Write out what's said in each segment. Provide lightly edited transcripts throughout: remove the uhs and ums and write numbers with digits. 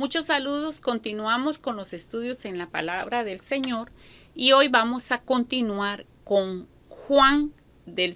Muchos saludos, continuamos con los estudios en la palabra del Señor y hoy vamos a continuar con Juan del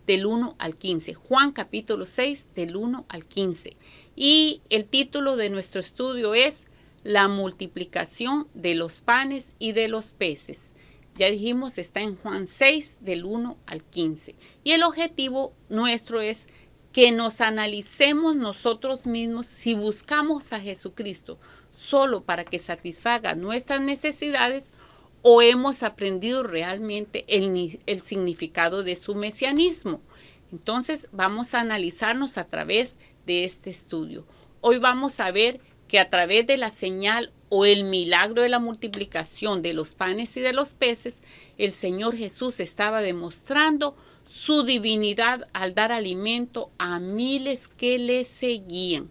1 al 15. Juan capítulo 6 del 1 al 15. Y el título de nuestro estudio es La multiplicación de los panes y de los peces. Ya dijimos, está en Juan 6 del 1 al 15. Y el objetivo nuestro es que nos analicemos nosotros mismos si buscamos a Jesucristo solo para que satisfaga nuestras necesidades o hemos aprendido realmente el significado de su mesianismo. Entonces vamos a analizarnos a través de este estudio. Hoy vamos a ver que a través de la señal o el milagro de la multiplicación de los panes y de los peces, el Señor Jesús estaba demostrando su divinidad al dar alimento a miles que le seguían.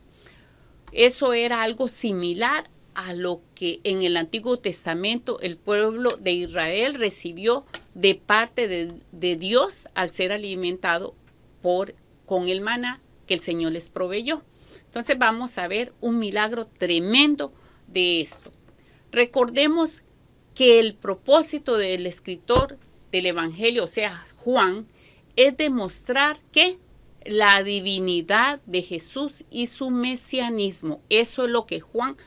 Eso era algo similar a lo que en el Antiguo Testamento el pueblo de Israel recibió de parte de Dios al ser alimentado con el maná que el Señor les proveyó. Entonces vamos a ver un milagro tremendo de esto. Recordemos que el propósito del escritor del Evangelio, o sea, Juan, es demostrar que la divinidad de Jesús y su mesianismo. Eso es lo que Juan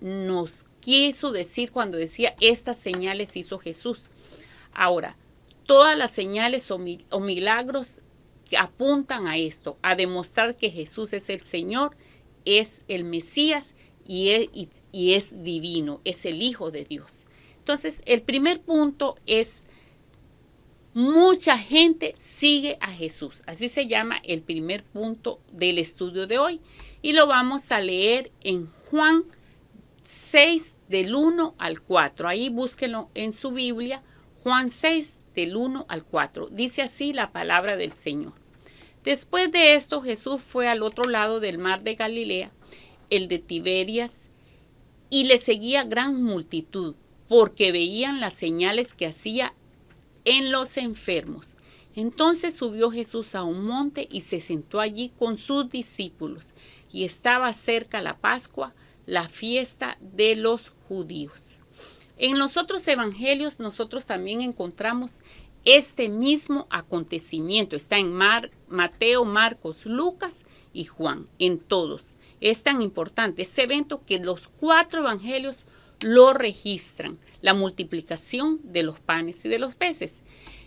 nos quiso decir cuando decía estas señales hizo Jesús. Ahora, todas las señales o milagros que apuntan a esto, a demostrar que Jesús es el Señor, es el Mesías y es divino, es el Hijo de Dios. Entonces, el primer punto es: mucha gente sigue a Jesús. Así se llama el primer punto del estudio de hoy. Y lo vamos a leer en Juan 6 del 1 al 4. Ahí búsquenlo en su Biblia. Juan 6 del 1 al 4. Dice así la palabra del Señor. Después de esto, Jesús fue al otro lado del mar de Galilea, el de Tiberias, y le seguía gran multitud, porque veían las señales que hacía en los enfermos. Entonces subió Jesús a un monte y se sentó allí con sus discípulos. Y estaba cerca la Pascua, la fiesta de los judíos. En los otros evangelios nosotros también encontramos este mismo acontecimiento. Está en Mateo, Marcos, Lucas y Juan, en todos. Es tan importante este evento que los 4 evangelios lo registran, la multiplicación de los panes y de los peces.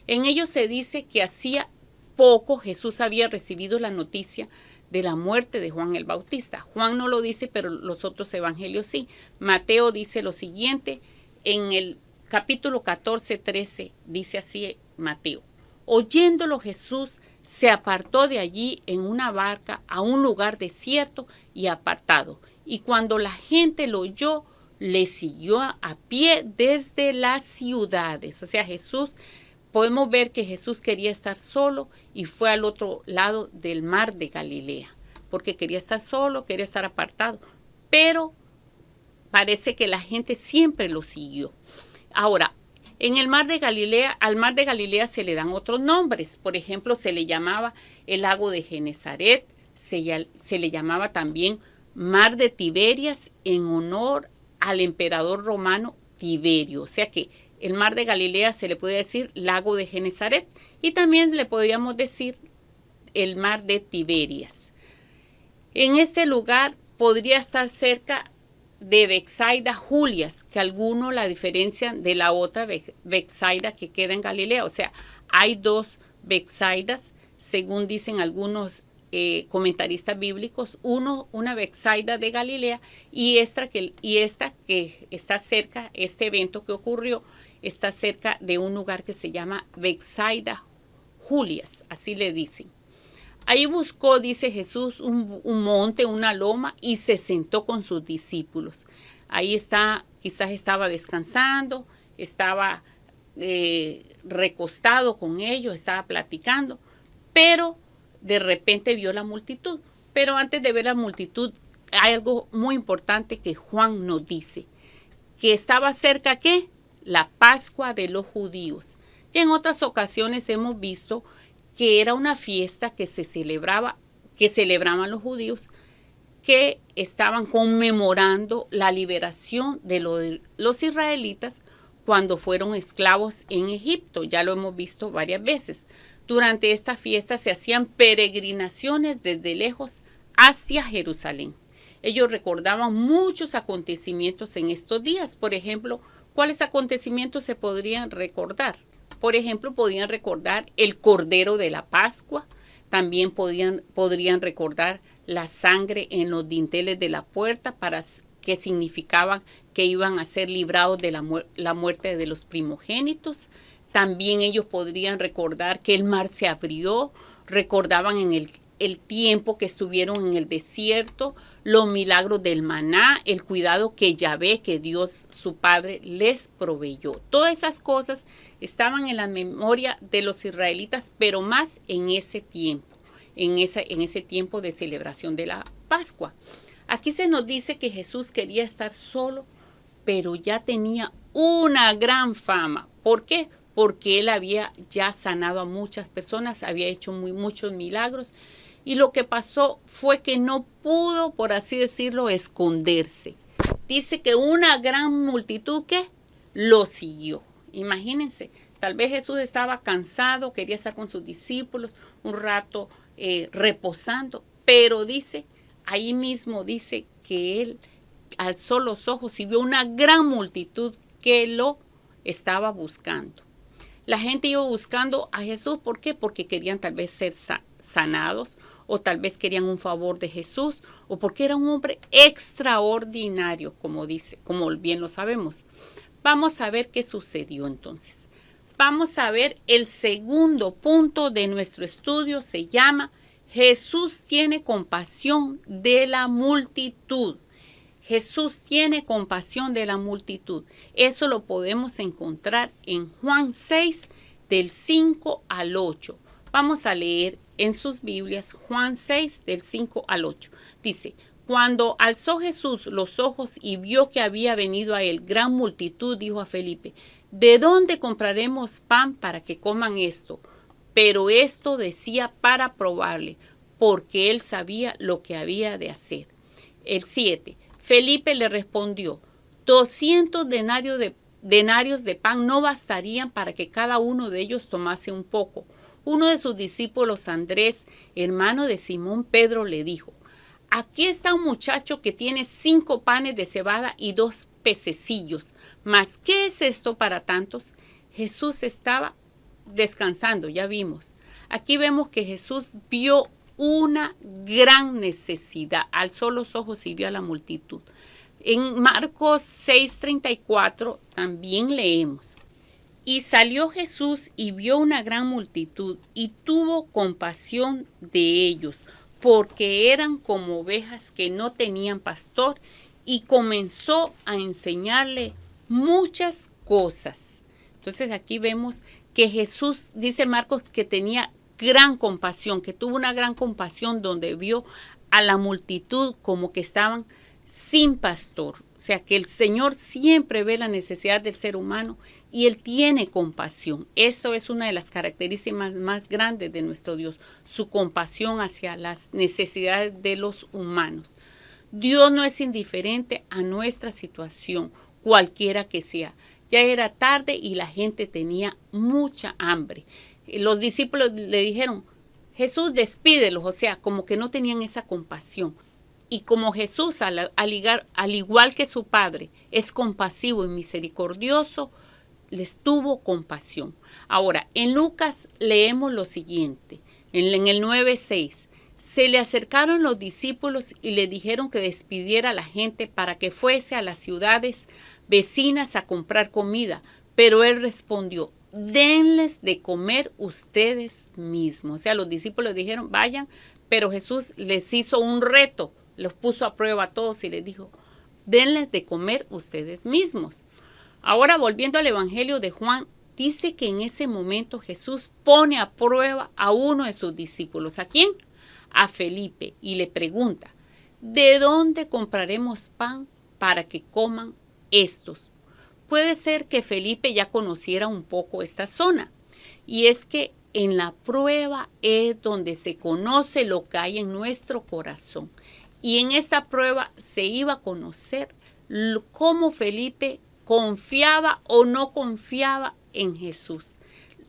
En ellos se dice que hacía poco Jesús había recibido la noticia de la muerte de Juan el Bautista. Juan no lo dice, pero los otros evangelios sí. Mateo dice lo siguiente, en el capítulo 14, 13, dice así Mateo. Oyéndolo Jesús se apartó de allí en una barca a un lugar desierto y apartado. Y cuando la gente lo oyó, le siguió a pie desde las ciudades. O sea, podemos ver que Jesús quería estar solo y fue al otro lado del mar de Galilea, porque quería estar solo, quería estar apartado. Pero parece que la gente siempre lo siguió. Ahora, en el mar de Galilea, al mar de Galilea se le dan otros nombres. Por ejemplo, se le llamaba el lago de Genesaret, se le llamaba también mar de Tiberias en honor al emperador romano Tiberio. O sea que el mar de Galilea se le puede decir lago de Genesaret y también le podríamos decir el mar de Tiberias. En este lugar podría estar cerca de Betsaida Julias, que algunos la diferencian de la otra Betsaida que queda en Galilea. O sea, hay 2 Betsaidas, según dicen algunos comentaristas bíblicos, una Betsaida de Galilea y esta que está cerca, este evento que ocurrió, está cerca de un lugar que se llama Betsaida Julias, así le dicen. Ahí buscó, dice Jesús, un monte, una loma y se sentó con sus discípulos. Ahí quizás estaba descansando, estaba recostado con ellos, estaba platicando, pero de repente vio la multitud. Pero antes de ver la multitud, hay algo muy importante que Juan nos dice, que estaba cerca, ¿qué? La Pascua de los judíos. Y en otras ocasiones hemos visto que era una fiesta que celebraban los judíos, que estaban conmemorando la liberación de los israelitas cuando fueron esclavos en Egipto. Ya lo hemos visto varias veces. Durante esta fiesta se hacían peregrinaciones desde lejos hacia Jerusalén. Ellos recordaban muchos acontecimientos en estos días. Por ejemplo, ¿cuáles acontecimientos se podrían recordar? Por ejemplo, podían recordar el Cordero de la Pascua. También podrían recordar la sangre en los dinteles de la puerta, que significaban que iban a ser librados de la muerte de los primogénitos. También ellos podrían recordar que el mar se abrió. Recordaban en el tiempo que estuvieron en el desierto, los milagros del maná, el cuidado que Yahvé, que Dios su Padre, les proveyó. Todas esas cosas estaban en la memoria de los israelitas, pero más en ese tiempo, en ese tiempo de celebración de la Pascua. Aquí se nos dice que Jesús quería estar solo, pero ya tenía una gran fama. ¿Por qué? Porque él había ya sanado a muchas personas, había hecho muchos milagros. Y lo que pasó fue que no pudo, por así decirlo, esconderse. Dice que una gran multitud que lo siguió. Imagínense, tal vez Jesús estaba cansado, quería estar con sus discípulos un rato reposando, pero ahí mismo dice que él alzó los ojos y vio una gran multitud que lo estaba buscando. La gente iba buscando a Jesús, ¿por qué? Porque querían tal vez ser sanados, o tal vez querían un favor de Jesús, o porque era un hombre extraordinario, como bien lo sabemos. Vamos a ver qué sucedió entonces. Vamos a ver el segundo punto de nuestro estudio, se llama Jesús tiene compasión de la multitud. Jesús tiene compasión de la multitud. Eso lo podemos encontrar en Juan 6, del 5 al 8. Vamos a leer en sus Biblias Juan 6, del 5 al 8. Dice, cuando alzó Jesús los ojos y vio que había venido a él gran multitud, dijo a Felipe, ¿de dónde compraremos pan para que coman esto? Pero esto decía para probarle, porque él sabía lo que había de hacer. El 7. Felipe le respondió, 200 denarios de pan no bastarían para que cada uno de ellos tomase un poco. Uno de sus discípulos, Andrés, hermano de Simón Pedro, le dijo, aquí está un muchacho que tiene 5 panes de cebada y 2 pececillos. ¿Mas qué es esto para tantos? Jesús estaba descansando, ya vimos. Aquí vemos que Jesús vio una gran necesidad, alzó los ojos y vio a la multitud. En Marcos 6:34 también leemos, y salió Jesús y vio una gran multitud y tuvo compasión de ellos, porque eran como ovejas que no tenían pastor, y comenzó a enseñarle muchas cosas. Entonces aquí vemos que Jesús, dice Marcos, que tenía gran compasión, que tuvo una gran compasión donde vio a la multitud como que estaban sin pastor. O sea que el Señor siempre ve la necesidad del ser humano y Él tiene compasión. Eso es una de las características más grandes de nuestro Dios, su compasión hacia las necesidades de los humanos. Dios no es indiferente a nuestra situación, cualquiera que sea. Ya era tarde y la gente tenía mucha hambre. Los discípulos le dijeron, Jesús, despídelos, o sea, como que no tenían esa compasión. Y como Jesús, al igual que su Padre, es compasivo y misericordioso, les tuvo compasión. Ahora, en Lucas leemos lo siguiente, en el 9:6. Se le acercaron los discípulos y le dijeron que despidiera a la gente para que fuese a las ciudades vecinas a comprar comida. Pero él respondió, denles de comer ustedes mismos. O sea, los discípulos dijeron, vayan, pero Jesús les hizo un reto, los puso a prueba a todos y les dijo, denles de comer ustedes mismos. Ahora, volviendo al Evangelio de Juan, dice que en ese momento Jesús pone a prueba a uno de sus discípulos. ¿A quién? A Felipe, y le pregunta, ¿de dónde compraremos pan para que coman estos? Puede ser que Felipe ya conociera un poco esta zona, y es que en la prueba es donde se conoce lo que hay en nuestro corazón. Y en esta prueba se iba a conocer cómo Felipe confiaba o no confiaba en Jesús.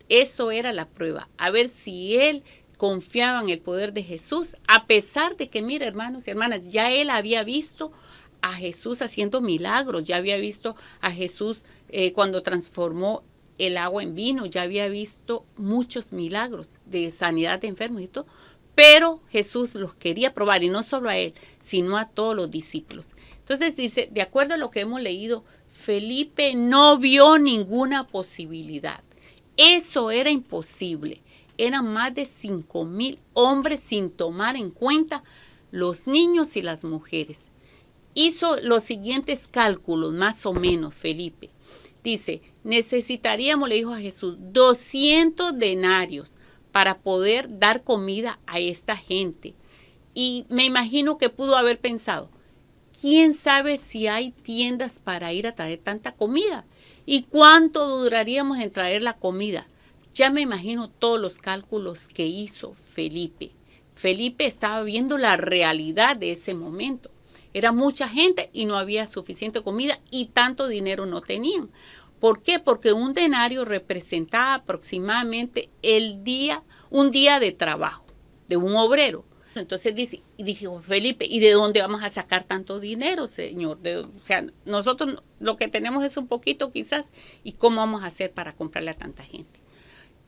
Eso era la prueba, a ver si él confiaba en el poder de Jesús, a pesar de que, mira, hermanos y hermanas, ya él había visto a Jesús haciendo milagros, ya había visto a Jesús cuando transformó el agua en vino, ya había visto muchos milagros de sanidad de enfermos y todo, pero Jesús los quería probar, y no solo a él, sino a todos los discípulos. Entonces dice, de acuerdo a lo que hemos leído, Felipe no vio ninguna posibilidad. Eso era imposible. Eran más de 5,000 hombres sin tomar en cuenta los niños y las mujeres. Hizo los siguientes cálculos, más o menos, Felipe. Dice, necesitaríamos, le dijo a Jesús, 200 denarios para poder dar comida a esta gente. Y me imagino que pudo haber pensado, ¿quién sabe si hay tiendas para ir a traer tanta comida? ¿Y cuánto duraríamos en traer la comida? Ya me imagino todos los cálculos que hizo Felipe. Felipe estaba viendo la realidad de ese momento. Era mucha gente y no había suficiente comida y tanto dinero no tenían. ¿Por qué? Porque un denario representaba aproximadamente un día de trabajo de un obrero. Entonces dijo Felipe, ¿y de dónde vamos a sacar tanto dinero, Señor? O sea, nosotros lo que tenemos es un poquito quizás, ¿y cómo vamos a hacer para comprarle a tanta gente?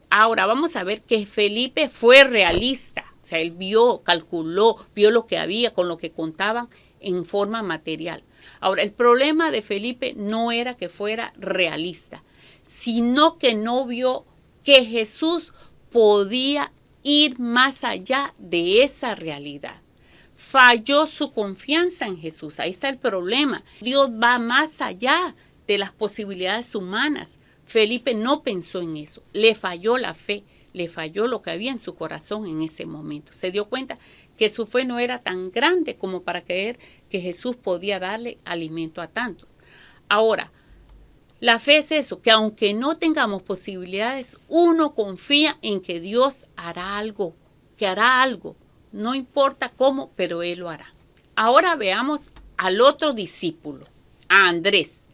Ahora vamos a ver que Felipe fue realista, o sea, él calculó, vio lo que había con lo que contaban en forma material. Ahora, el problema de Felipe no era que fuera realista, sino que no vio que Jesús podía ir más allá de esa realidad. Falló su confianza en Jesús. Ahí está el problema. Dios va más allá de las posibilidades humanas. Felipe no pensó en eso. Le falló la fe. Le falló lo que había en su corazón en ese momento. Se dio cuenta que su fe no era tan grande como para creer que Jesús podía darle alimento a tantos. Ahora, la fe es eso, que aunque no tengamos posibilidades, uno confía en que Dios hará algo, que hará algo. No importa cómo, pero Él lo hará. Ahora veamos al otro discípulo, a Andrés.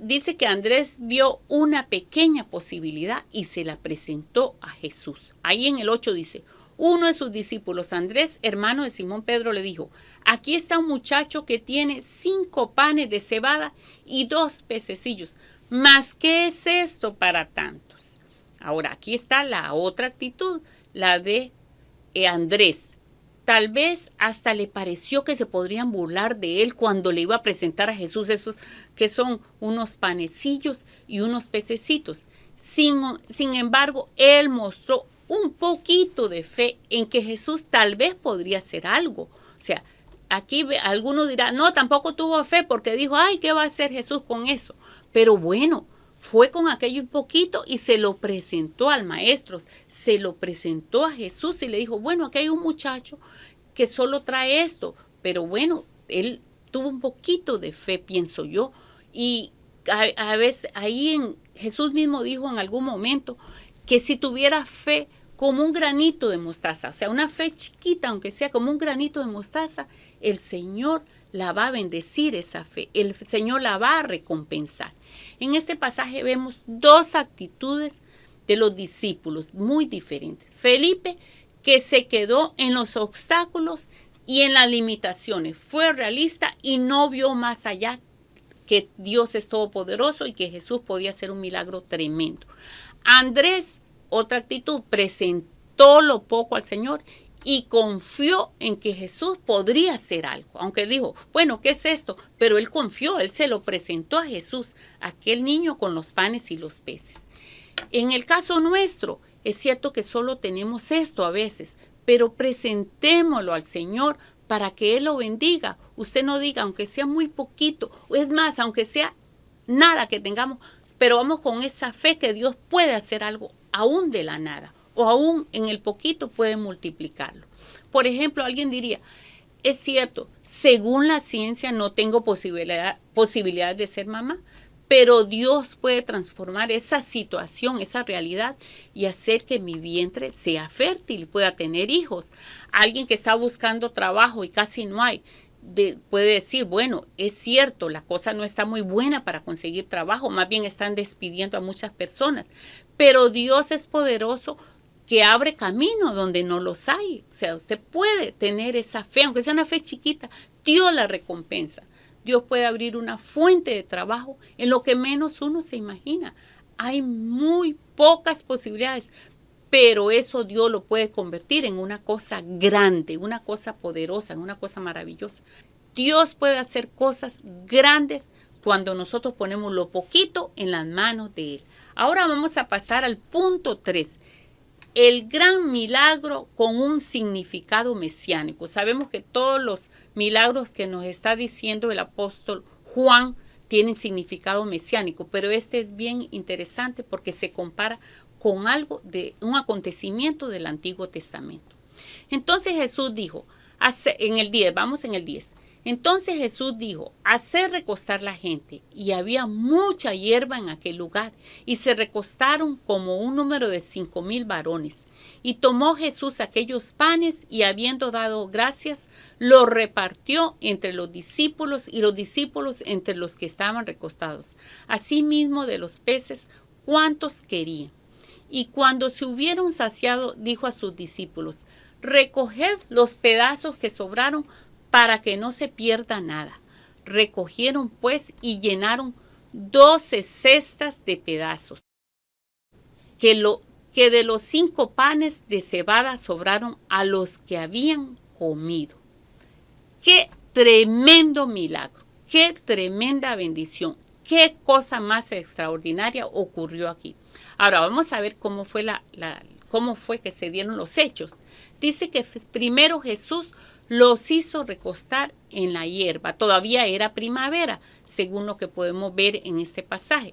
Dice que Andrés vio una pequeña posibilidad y se la presentó a Jesús. Ahí en el 8 dice, uno de sus discípulos, Andrés, hermano de Simón Pedro, le dijo, aquí está un muchacho que tiene 5 panes de cebada y 2 pececillos. ¿Mas qué es esto para tantos? Ahora, aquí está la otra actitud, la de Andrés. Tal vez hasta le pareció que se podrían burlar de él cuando le iba a presentar a Jesús esos que son unos panecillos y unos pececitos. Sin embargo, él mostró un poquito de fe en que Jesús tal vez podría hacer algo. O sea, aquí alguno dirá, no, tampoco tuvo fe porque dijo, ay, ¿qué va a hacer Jesús con eso? Pero bueno, fue con aquello un poquito y se lo presentó al maestro, se lo presentó a Jesús y le dijo, bueno, aquí hay un muchacho que solo trae esto, pero bueno, él tuvo un poquito de fe, pienso yo, y a veces Jesús mismo dijo en algún momento que si tuviera fe como un granito de mostaza, o sea, una fe chiquita, aunque sea como un granito de mostaza, el Señor la va a bendecir esa fe, el Señor la va a recompensar. En este pasaje vemos 2 actitudes de los discípulos muy diferentes. Felipe, que se quedó en los obstáculos y en las limitaciones, fue realista y no vio más allá que Dios es todopoderoso y que Jesús podía hacer un milagro tremendo. Andrés, otra actitud, presentó lo poco al Señor y confió en que Jesús podría hacer algo. Aunque dijo, bueno, ¿qué es esto? Pero él confió, él se lo presentó a Jesús, aquel niño con los panes y los peces. En el caso nuestro, es cierto que solo tenemos esto a veces, pero presentémoslo al Señor para que Él lo bendiga. Usted no diga, aunque sea muy poquito, es más, aunque sea nada que tengamos, pero vamos con esa fe que Dios puede hacer algo aún de la nada, o aún en el poquito puede multiplicarlo. Por ejemplo, alguien diría, es cierto, según la ciencia no tengo posibilidad de ser mamá, pero Dios puede transformar esa situación, esa realidad y hacer que mi vientre sea fértil, pueda tener hijos. Alguien que está buscando trabajo y casi no hay, puede decir, bueno, es cierto, la cosa no está muy buena para conseguir trabajo, más bien están despidiendo a muchas personas, pero Dios es poderoso que abre camino donde no los hay. O sea, usted puede tener esa fe, aunque sea una fe chiquita, Dios la recompensa. Dios puede abrir una fuente de trabajo en lo que menos uno se imagina. Hay muy pocas posibilidades, pero eso Dios lo puede convertir en una cosa grande, una cosa poderosa, en una cosa maravillosa. Dios puede hacer cosas grandes cuando nosotros ponemos lo poquito en las manos de Él. Ahora vamos a pasar al punto 3. El gran milagro con un significado mesiánico. Sabemos que todos los milagros que nos está diciendo el apóstol Juan tienen significado mesiánico, pero este es bien interesante porque se compara con algo de un acontecimiento del Antiguo Testamento. Entonces Jesús dijo, en el 10, vamos en el 10. Entonces Jesús dijo, hacer recostar la gente, y había mucha hierba en aquel lugar, y se recostaron como un número de 5,000 varones. Y tomó Jesús aquellos panes, y habiendo dado gracias, los repartió entre los discípulos, y los discípulos entre los que estaban recostados. Asimismo de los peces, cuantos querían. Y cuando se hubieron saciado, dijo a sus discípulos, recoged los pedazos que sobraron, para que no se pierda nada. Recogieron pues y llenaron 12 cestas de pedazos, que de los 5 panes de cebada sobraron a los que habían comido. ¡Qué tremendo milagro! ¡Qué tremenda bendición! ¡Qué cosa más extraordinaria ocurrió aquí! Ahora vamos a ver cómo fue que se dieron los hechos. Dice que primero Jesús los hizo recostar en la hierba. Todavía era primavera, según lo que podemos ver en este pasaje.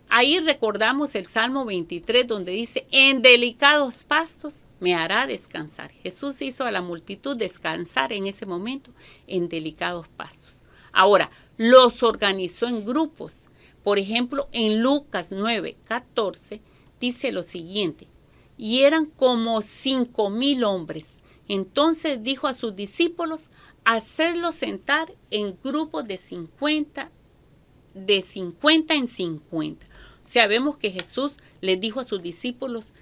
Ahí recordamos el Salmo 23, donde dice, en delicados pastos me hará descansar. Jesús hizo a la multitud descansar en ese momento en delicados pastos. Ahora, los organizó en grupos. Por ejemplo, en Lucas 9:14 dice lo siguiente, y eran como 5,000 hombres. Entonces dijo a sus discípulos, hacerlos sentar en grupos de 50 en 50. O sea, vemos que Jesús les dijo a sus discípulos,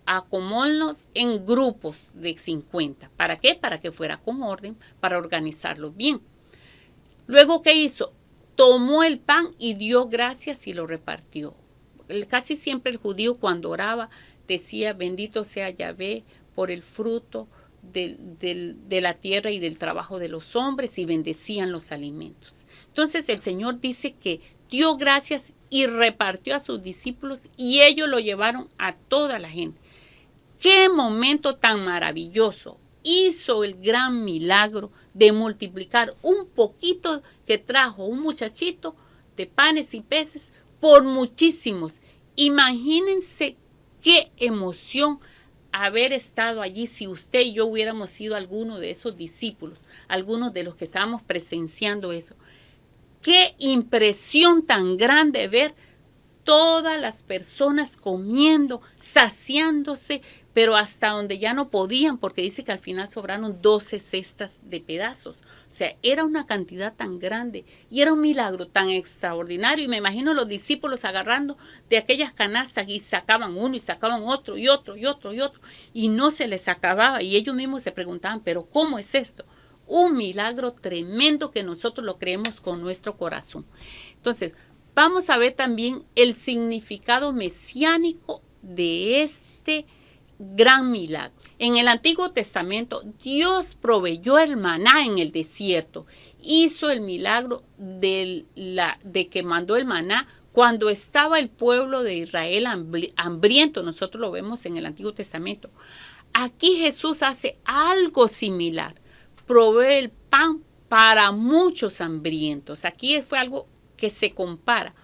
acomódenlos en grupos de 50. ¿Para qué? Para que fuera con orden, para organizarlos bien. Luego, ¿qué hizo? Tomó el pan y dio gracias y lo repartió. Casi siempre el judío cuando oraba decía, bendito sea Yahvé por el fruto de la tierra y del trabajo de los hombres, y bendecían los alimentos. Entonces el Señor dice que dio gracias y repartió a sus discípulos y ellos lo llevaron a toda la gente. ¡Qué momento tan maravilloso! Hizo el gran milagro de multiplicar un poquito que trajo un muchachito de panes y peces por muchísimos. Imagínense qué emoción haber estado allí si usted y yo hubiéramos sido alguno de esos discípulos, algunos de los que estábamos presenciando eso. Qué impresión tan grande ver todas las personas comiendo, saciándose, pero hasta donde ya no podían, porque dice que al final sobraron 12 cestas de pedazos. O sea, era una cantidad tan grande y era un milagro tan extraordinario. Y me imagino los discípulos agarrando de aquellas canastas y sacaban uno y sacaban otro y otro y otro y otro. Y no se les acababa y ellos mismos se preguntaban, ¿pero cómo es esto? Un milagro tremendo que nosotros lo creemos con nuestro corazón. Entonces, vamos a ver también el significado mesiánico de este gran milagro. En el Antiguo Testamento, Dios proveyó el maná en el desierto. Hizo el milagro de que mandó el maná cuando estaba el pueblo de Israel hambriento. Nosotros lo vemos en el Antiguo Testamento. Aquí Jesús hace algo similar. Provee el pan para muchos hambrientos. Aquí fue algo que se compara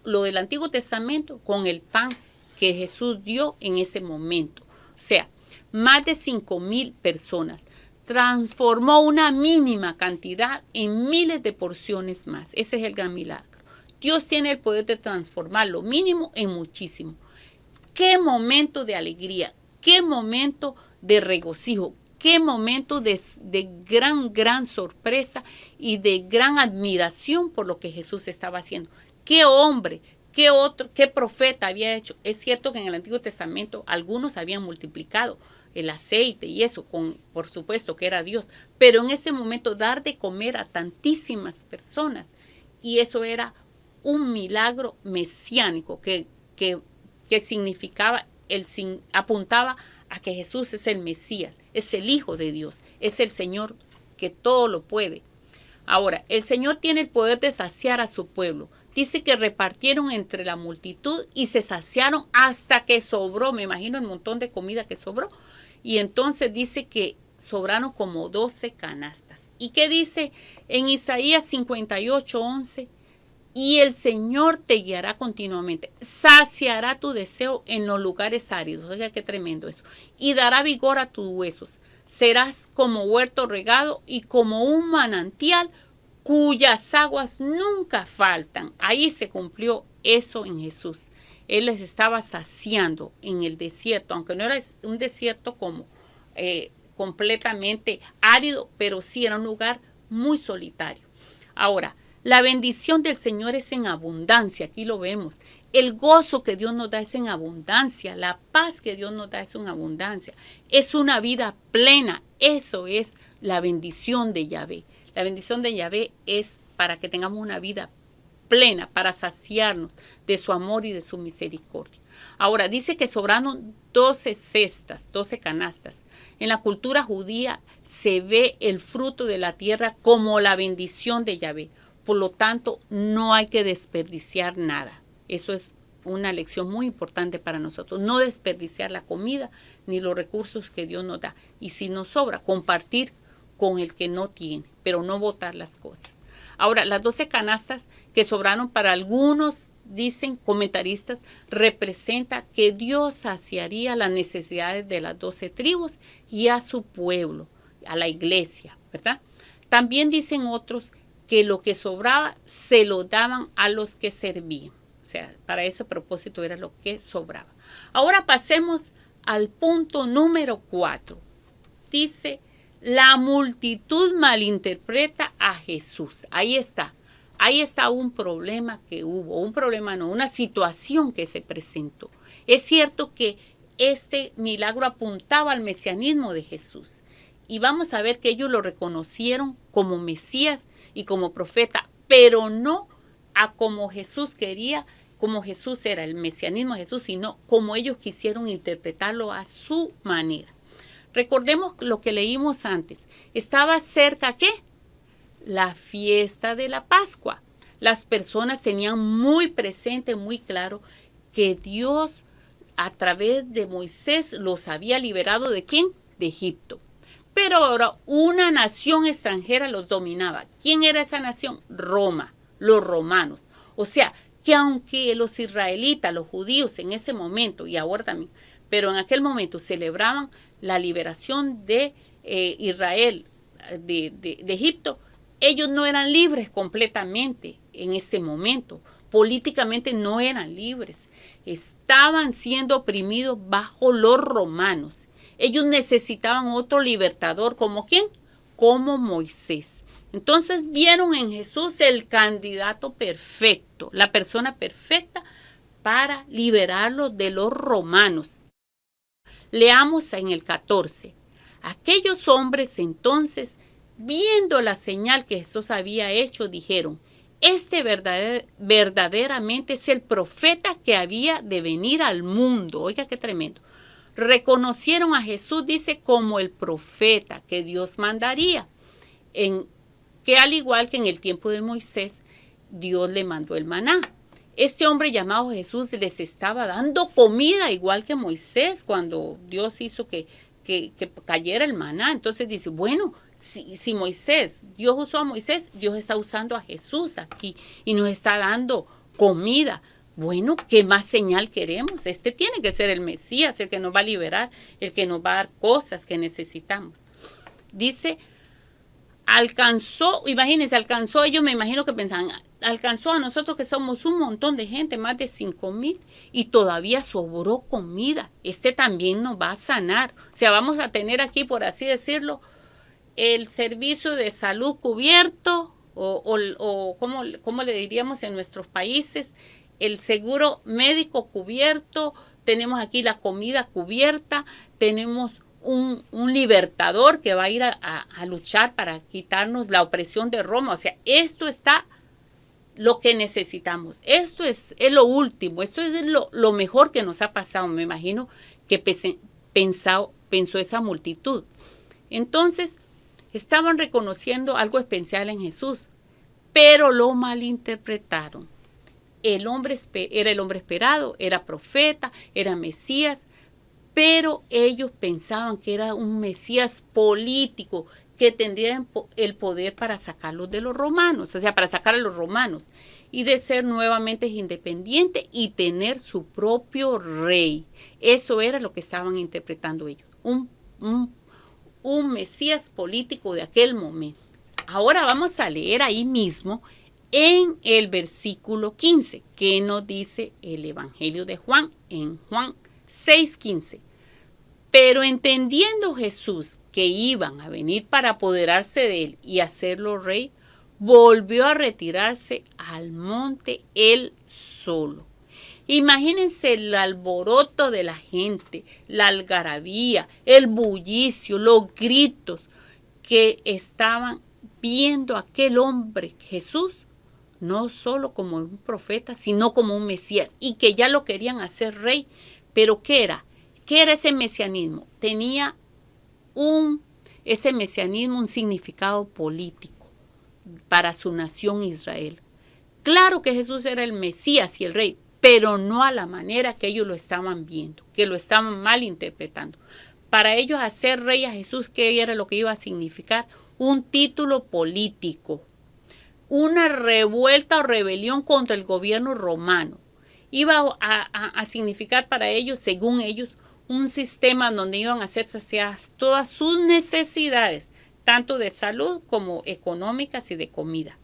lo del Antiguo Testamento con el pan que Jesús dio en ese momento. O sea, más de 5,000 personas. Transformó una mínima cantidad en miles de porciones más. Ese es el gran milagro. Dios tiene el poder de transformar lo mínimo en muchísimo. Qué momento de alegría, qué momento de regocijo, qué momento de gran sorpresa y de gran admiración por lo que Jesús estaba haciendo. Qué hombre, qué profeta había hecho. Es cierto que en el Antiguo Testamento algunos habían multiplicado el aceite y eso, por supuesto que era Dios, pero en ese momento dar de comer a tantísimas personas, y eso era un milagro mesiánico que significaba, apuntaba a que Jesús es el Mesías, es el Hijo de Dios, es el Señor que todo lo puede. Ahora, el Señor tiene el poder de saciar a su pueblo. Dice que repartieron entre la multitud y se saciaron hasta que sobró. Me imagino el montón de comida que sobró. Y entonces dice que sobraron como 12 canastas. ¿Y qué dice en Isaías 58:11? Y el Señor te guiará continuamente, saciará tu deseo en los lugares áridos. Oiga, qué tremendo eso. Y dará vigor a tus huesos. Serás como huerto regado y como un manantial cuyas aguas nunca faltan. Ahí se cumplió eso en Jesús. Él les estaba saciando en el desierto, aunque no era un desierto como completamente árido, pero sí era un lugar muy solitario. Ahora, la bendición del Señor es en abundancia, aquí lo vemos. El gozo que Dios nos da es en abundancia, la paz que Dios nos da es en abundancia. Es una vida plena, eso es la bendición de Yahvé. La bendición de Yahvé es para que tengamos una vida plena, para saciarnos de su amor y de su misericordia. Ahora, dice que sobraron 12 cestas, 12 canastas. En la cultura judía se ve el fruto de la tierra como la bendición de Yahvé. Por lo tanto, no hay que desperdiciar nada. Eso es una lección muy importante para nosotros. No desperdiciar la comida ni los recursos que Dios nos da. Y si nos sobra, compartir con el que no tiene, pero no botar las cosas. Ahora, las 12 canastas que sobraron para algunos, dicen comentaristas, representa que Dios saciaría las necesidades de las 12 tribus y a su pueblo, a la iglesia, ¿verdad? También dicen otros que lo que sobraba se lo daban a los que servían. O sea, para ese propósito era lo que sobraba. Ahora pasemos al punto número 4. Dice, la multitud malinterpreta a Jesús. Ahí está un problema que hubo, una situación que se presentó. Es cierto que este milagro apuntaba al mesianismo de Jesús. Y vamos a ver que ellos lo reconocieron como Mesías y como profeta, pero no a como Jesús quería, como Jesús era el mesianismo de Jesús, sino como ellos quisieron interpretarlo a su manera. Recordemos lo que leímos antes. Estaba cerca, ¿qué? La fiesta de la Pascua. Las personas tenían muy presente, muy claro, que Dios a través de Moisés los había liberado ¿de quién? De Egipto. Pero ahora una nación extranjera los dominaba. ¿Quién era esa nación? Roma, los romanos. O sea, que aunque los israelitas, los judíos en ese momento, y ahora también, pero en aquel momento celebraban la liberación de Israel, de Egipto, ellos no eran libres completamente en ese momento. Políticamente no eran libres. Estaban siendo oprimidos bajo los romanos. Ellos necesitaban otro libertador, ¿como quién? Como Moisés. Entonces vieron en Jesús el candidato perfecto, la persona perfecta para liberarlos de los romanos. Leamos en el 14. Aquellos hombres entonces, viendo la señal que Jesús había hecho, dijeron, este verdaderamente es el profeta que había de venir al mundo. Oiga, qué tremendo. Reconocieron a Jesús, dice, como el profeta que Dios mandaría, que al igual que en el tiempo de Moisés, Dios le mandó el maná. Este hombre llamado Jesús les estaba dando comida, igual que Moisés, cuando Dios hizo que cayera el maná. Entonces dice, bueno, si Moisés, Dios usó a Moisés, Dios está usando a Jesús aquí y nos está dando comida. Bueno, ¿qué más señal queremos? Este tiene que ser el Mesías, el que nos va a liberar, el que nos va a dar cosas que necesitamos. Dice, alcanzó, imagínense, alcanzó, ellos me imagino que pensaban, alcanzó a nosotros que somos un montón de gente, más de 5,000, y todavía sobró comida. También nos va a sanar. O sea, vamos a tener aquí, por así decirlo, el servicio de salud cubierto, o ¿cómo le diríamos en nuestros países? El seguro médico cubierto, tenemos aquí la comida cubierta, tenemos un libertador que va a ir a luchar para quitarnos la opresión de Roma. O sea, esto está lo que necesitamos. Esto es lo último, esto es lo mejor que nos ha pasado. Me imagino que pensó esa multitud. Entonces, estaban reconociendo algo especial en Jesús, pero lo malinterpretaron. Era el hombre esperado, era profeta, era Mesías, pero ellos pensaban que era un Mesías político que tendría el poder para sacarlos de los romanos, o sea, para sacar a los romanos y de ser nuevamente independiente y tener su propio rey. Eso era lo que estaban interpretando ellos, un Mesías político de aquel momento. Ahora vamos a leer ahí mismo en el versículo 15, que nos dice el Evangelio de Juan, en Juan 6:15. Pero entendiendo Jesús que iban a venir para apoderarse de él y hacerlo rey, volvió a retirarse al monte él solo. Imagínense el alboroto de la gente, la algarabía, el bullicio, los gritos que estaban viendo a aquel hombre, Jesús, no solo como un profeta, sino como un Mesías, y que ya lo querían hacer rey. ¿Pero qué era? ¿Qué era ese mesianismo? Tenía ese mesianismo un significado político para su nación Israel. Claro que Jesús era el Mesías y el rey, pero no a la manera que ellos lo estaban viendo, que lo estaban malinterpretando. Para ellos hacer rey a Jesús, ¿qué era lo que iba a significar? Un título político, una revuelta o rebelión contra el gobierno romano. Iba a significar para ellos, según ellos, un sistema donde iban a ser saciadas todas sus necesidades, tanto de salud como económicas y de comida.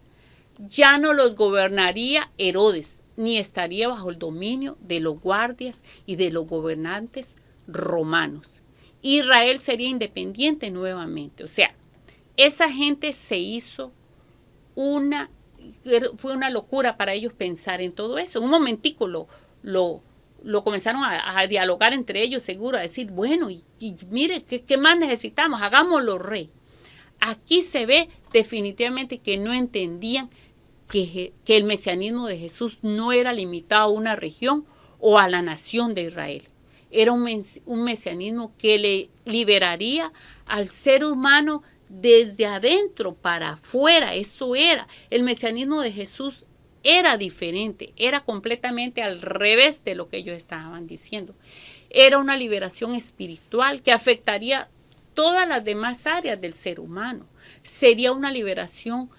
Ya no los gobernaría Herodes, ni estaría bajo el dominio de los guardias y de los gobernantes romanos. Israel sería independiente nuevamente. O sea, esa gente fue una locura para ellos pensar en todo eso. En un momentico lo comenzaron a dialogar entre ellos, seguro, a decir, bueno, y mire, ¿qué más necesitamos? Hagámoslo rey. Aquí se ve definitivamente que no entendían que el mesianismo de Jesús no era limitado a una región o a la nación de Israel. Era un mesianismo que le liberaría al ser humano desde adentro para afuera. Eso era. El mesianismo de Jesús era diferente, era completamente al revés de lo que ellos estaban diciendo. Era una liberación espiritual que afectaría todas las demás áreas del ser humano. Sería una liberación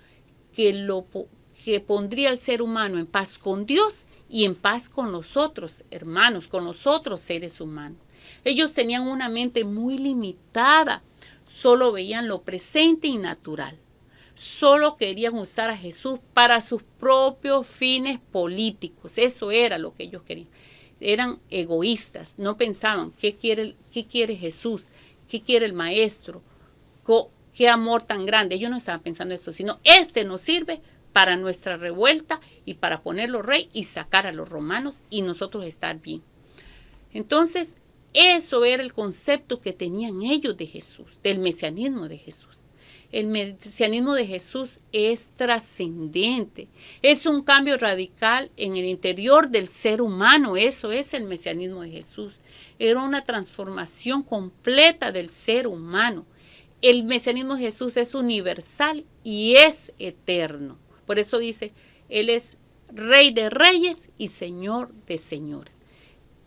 que pondría al ser humano en paz con Dios y en paz con los otros hermanos, con los otros seres humanos. Ellos tenían una mente muy limitada, solo veían lo presente y natural. Solo querían usar a Jesús para sus propios fines políticos. Eso era lo que ellos querían. Eran egoístas, no pensaban qué quiere Jesús, qué quiere el maestro, qué amor tan grande. Ellos no estaban pensando eso, sino nos sirve para nuestra revuelta y para ponerlo rey y sacar a los romanos y nosotros estar bien. Entonces, eso era el concepto que tenían ellos de Jesús, del mesianismo de Jesús. El mesianismo de Jesús es trascendente, es un cambio radical en el interior del ser humano. Eso es el mesianismo de Jesús. Era una transformación completa del ser humano. El mesianismo de Jesús es universal y es eterno. Por eso dice, Él es Rey de Reyes y Señor de Señores.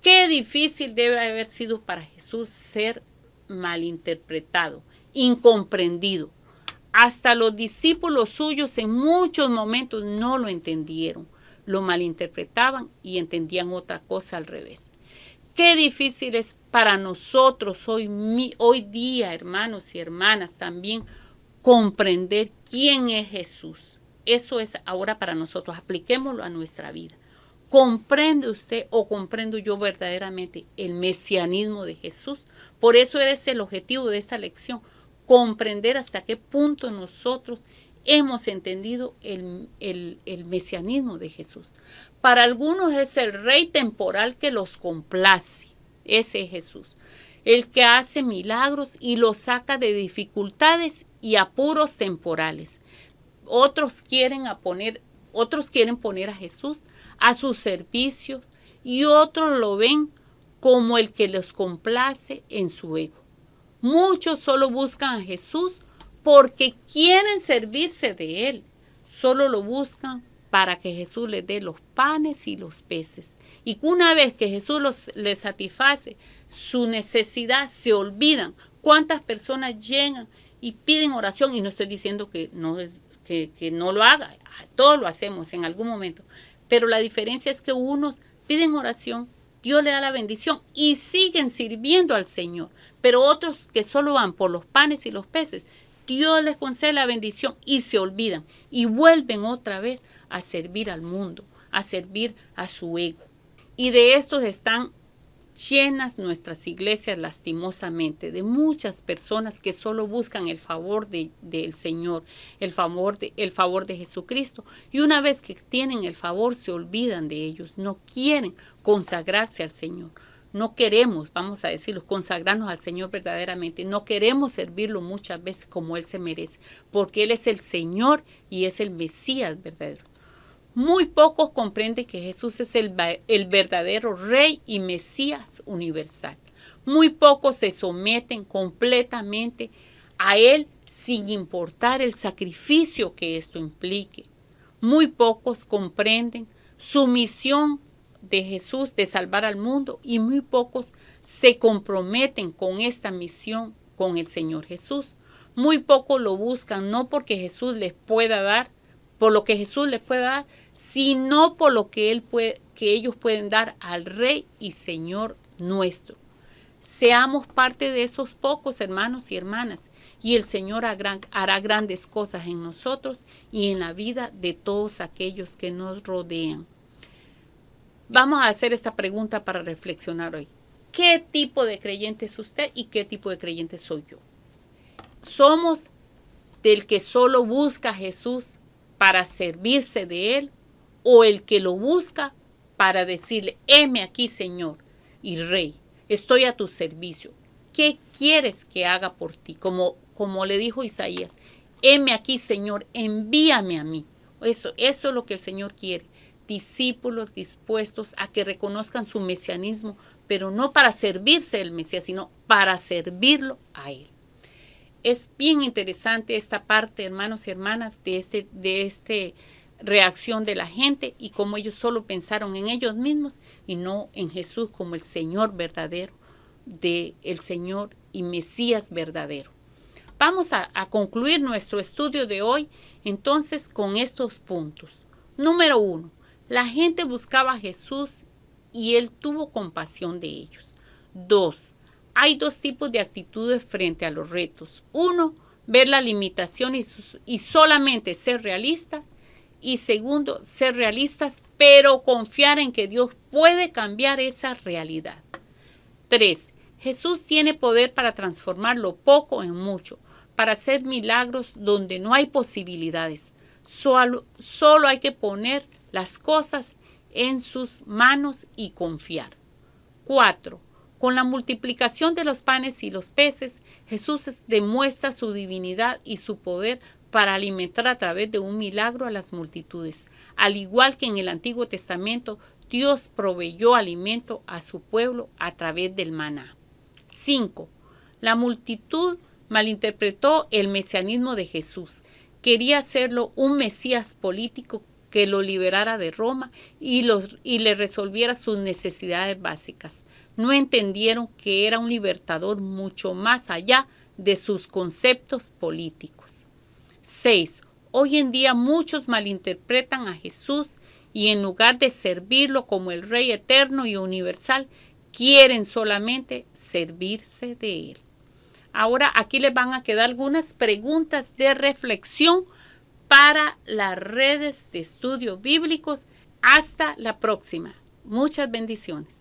Qué difícil debe haber sido para Jesús ser malinterpretado, incomprendido. Hasta los discípulos suyos en muchos momentos no lo entendieron, lo malinterpretaban y entendían otra cosa al revés. Qué difícil es para nosotros hoy día, hermanos y hermanas, también comprender quién es Jesús. Eso es ahora para nosotros, apliquémoslo a nuestra vida. ¿Comprende usted o comprendo yo verdaderamente el mesianismo de Jesús? Por eso es el objetivo de esta lección, comprender hasta qué punto nosotros hemos entendido el mesianismo de Jesús. Para algunos es el rey temporal que los complace, ese es Jesús, el que hace milagros y los saca de dificultades y apuros temporales. Otros quieren poner a Jesús a su servicio y otros lo ven como el que los complace en su ego. Muchos solo buscan a Jesús porque quieren servirse de Él. Solo lo buscan para que Jesús les dé los panes y los peces. Y una vez que Jesús les satisface su necesidad, se olvidan. ¿Cuántas personas llegan y piden oración? Y no estoy diciendo que no lo haga, todos lo hacemos en algún momento. Pero la diferencia es que unos piden oración, Dios le da la bendición y siguen sirviendo al Señor. Pero otros que solo van por los panes y los peces, Dios les concede la bendición y se olvidan y vuelven otra vez a servir al mundo, a servir a su ego. Y de estos están llenas nuestras iglesias lastimosamente, de muchas personas que solo buscan el favor del Señor, el favor de Jesucristo. Y una vez que tienen el favor, se olvidan de ellos, no quieren consagrarse al Señor. No queremos, vamos a decirlo, consagrarnos al Señor verdaderamente. No queremos servirlo muchas veces como Él se merece, porque Él es el Señor y es el Mesías verdadero. Muy pocos comprenden que Jesús es el verdadero Rey y Mesías universal. Muy pocos se someten completamente a Él sin importar el sacrificio que esto implique. Muy pocos comprenden su misión de Jesús de salvar al mundo y muy pocos se comprometen con esta misión con el Señor Jesús. Muy pocos lo buscan no porque Jesús les pueda dar, por lo que Jesús les puede dar, sino por lo que ellos pueden dar al Rey y Señor nuestro. Seamos parte de esos pocos hermanos y hermanas, y el Señor hará grandes cosas en nosotros y en la vida de todos aquellos que nos rodean. Vamos a hacer esta pregunta para reflexionar hoy. ¿Qué tipo de creyente es usted y qué tipo de creyente soy yo? ¿Somos del que solo busca a Jesús para servirse de Él o el que lo busca para decirle, heme aquí, Señor y Rey, estoy a tu servicio? ¿Qué quieres que haga por ti? Como le dijo Isaías, heme aquí, Señor, envíame a mí. Eso es lo que el Señor quiere. Discípulos dispuestos a que reconozcan su mesianismo, pero no para servirse del Mesías, sino para servirlo a Él. Es bien interesante esta parte, hermanos y hermanas, de esta reacción de la gente y cómo ellos solo pensaron en ellos mismos y no en Jesús como el Señor verdadero, el Señor y Mesías verdadero. Vamos a concluir nuestro estudio de hoy entonces con estos puntos. Número 1. La gente buscaba a Jesús y Él tuvo compasión de ellos. 2. Hay dos tipos de actitudes frente a los retos. 1, ver la limitación y solamente ser realista. Y 2, ser realistas, pero confiar en que Dios puede cambiar esa realidad. 3, Jesús tiene poder para transformar lo poco en mucho, para hacer milagros donde no hay posibilidades. Solo hay que poner las cosas en sus manos y confiar. 4. Con la multiplicación de los panes y los peces, Jesús demuestra su divinidad y su poder para alimentar a través de un milagro a las multitudes. Al igual que en el Antiguo Testamento, Dios proveyó alimento a su pueblo a través del maná. 5. La multitud malinterpretó el mesianismo de Jesús. Quería hacerlo un Mesías político que lo liberara de Roma y le resolviera sus necesidades básicas. No entendieron que era un libertador mucho más allá de sus conceptos políticos. 6. Hoy en día muchos malinterpretan a Jesús y en lugar de servirlo como el Rey eterno y universal, quieren solamente servirse de Él. Ahora aquí les van a quedar algunas preguntas de reflexión para las redes de estudios bíblicos. Hasta la próxima. Muchas bendiciones.